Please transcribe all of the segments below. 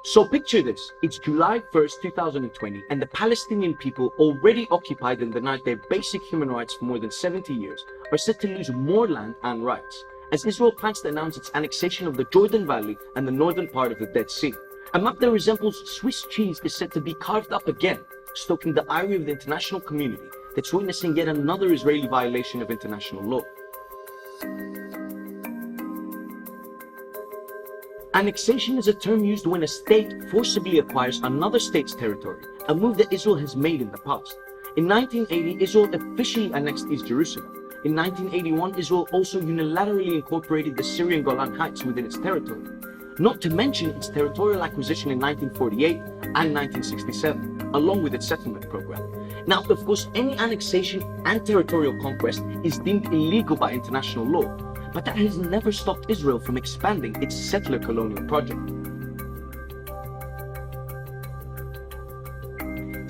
So picture this, it's July 1st, 2020, and the Palestinian people, already occupied and denied their basic human rights for more than 70 years, are set to lose more land and rights, as Israel plans to announce its annexation of the Jordan Valley and the northern part of the Dead Sea. A map that resembles Swiss cheese is set to be carved up again, stoking the ire of the international community that's witnessing yet another Israeli violation of international law. Annexation is a term used when a state forcibly acquires another state's territory, a move that Israel has made in the past. In 1980, Israel officially annexed East Jerusalem. In 1981, Israel also unilaterally incorporated the Syrian Golan Heights within its territory, not to mention its territorial acquisition in 1948 and 1967, along with its settlement program. Now, of course, any annexation and territorial conquest is deemed illegal by international law, but that has never stopped Israel from expanding its settler colonial project.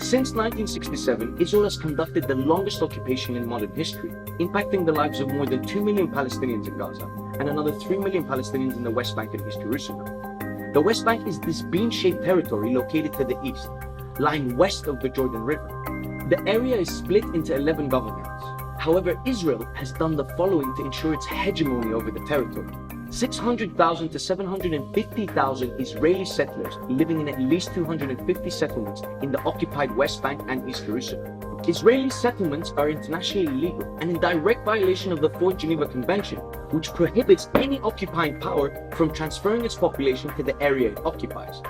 Since 1967, Israel has conducted the longest occupation in modern history, impacting the lives of more than 2 million Palestinians in Gaza and another 3 million Palestinians in the West Bank and East Jerusalem. The West Bank is this bean-shaped territory located to the east, lying west of the Jordan River. The area is split into 11 governments. However, Israel has done the following to ensure its hegemony over the territory. 600,000 to 750,000 Israeli settlers living in at least 250 settlements in the occupied West Bank and East Jerusalem. Israeli settlements are internationally illegal and in direct violation of the Fourth Geneva Convention, which prohibits any occupying power from transferring its population to the area it occupies.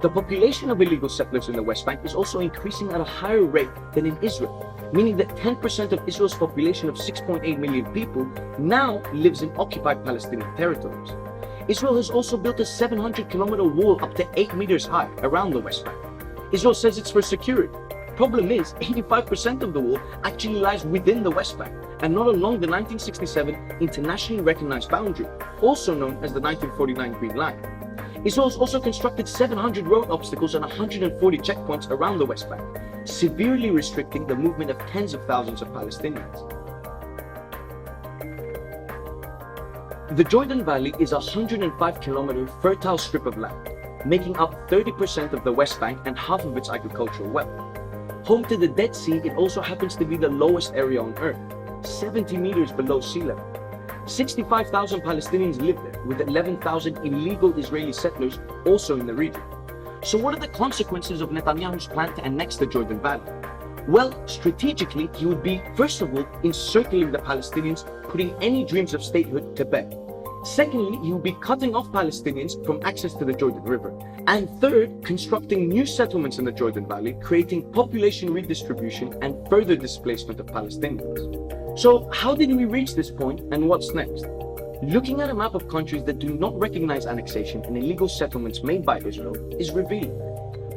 The population of illegal settlers in the West Bank is also increasing at a higher rate than in Israel, meaning that 10% of Israel's population of 6.8 million people now lives in occupied Palestinian territories. Israel has also built a 700-kilometer wall up to 8 meters high around the West Bank. Israel says it's for security. Problem is, 85% of the wall actually lies within the West Bank and not along the 1967 internationally recognized boundary, also known as the 1949 Green Line. Israel has also constructed 700 road obstacles and 140 checkpoints around the West Bank, severely restricting the movement of tens of thousands of Palestinians. The Jordan Valley is a 105-kilometer fertile strip of land, making up 30% of the West Bank and half of its agricultural wealth. Home to the Dead Sea, it also happens to be the lowest area on Earth, 70 meters below sea level. 65,000 Palestinians live there, with 11,000 illegal Israeli settlers also in the region. So what are the consequences of Netanyahu's plan to annex the Jordan Valley? Well, strategically, he would be, first of all, encircling the Palestinians, putting any dreams of statehood to bed. Secondly, he would be cutting off Palestinians from access to the Jordan River. And third, constructing new settlements in the Jordan Valley, creating population redistribution and further displacement of Palestinians. So how did we reach this point and what's next? Looking at a map of countries that do not recognize annexation and illegal settlements made by Israel is revealing.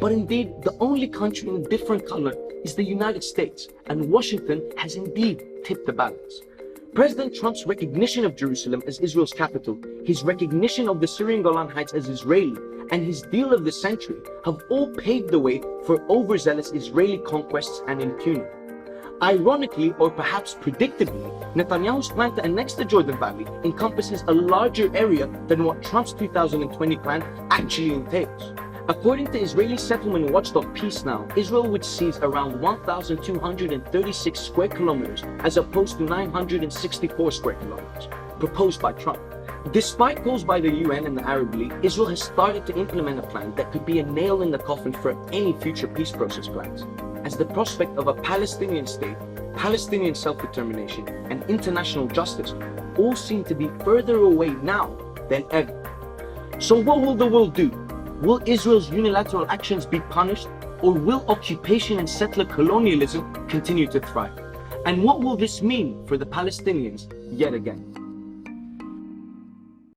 But indeed, the only country in a different color is the United States, and Washington has indeed tipped the balance. President Trump's recognition of Jerusalem as Israel's capital, his recognition of the Syrian Golan Heights as Israeli, and his deal of the century have all paved the way for overzealous Israeli conquests and impunity. Ironically, or perhaps predictably, Netanyahu's plan to annex the Jordan Valley encompasses a larger area than what Trump's 2020 plan actually entails. According to Israeli settlement watchdog Peace Now, Israel would seize around 1,236 square kilometers as opposed to 964 square kilometers, proposed by Trump. Despite calls by the UN and the Arab League, Israel has started to implement a plan that could be a nail in the coffin for any future peace process plans, as the prospect of a Palestinian state, Palestinian self-determination, and international justice all seem to be further away now than ever. So what will the world do? Will Israel's unilateral actions be punished, or will occupation and settler colonialism continue to thrive? And what will this mean for the Palestinians yet again?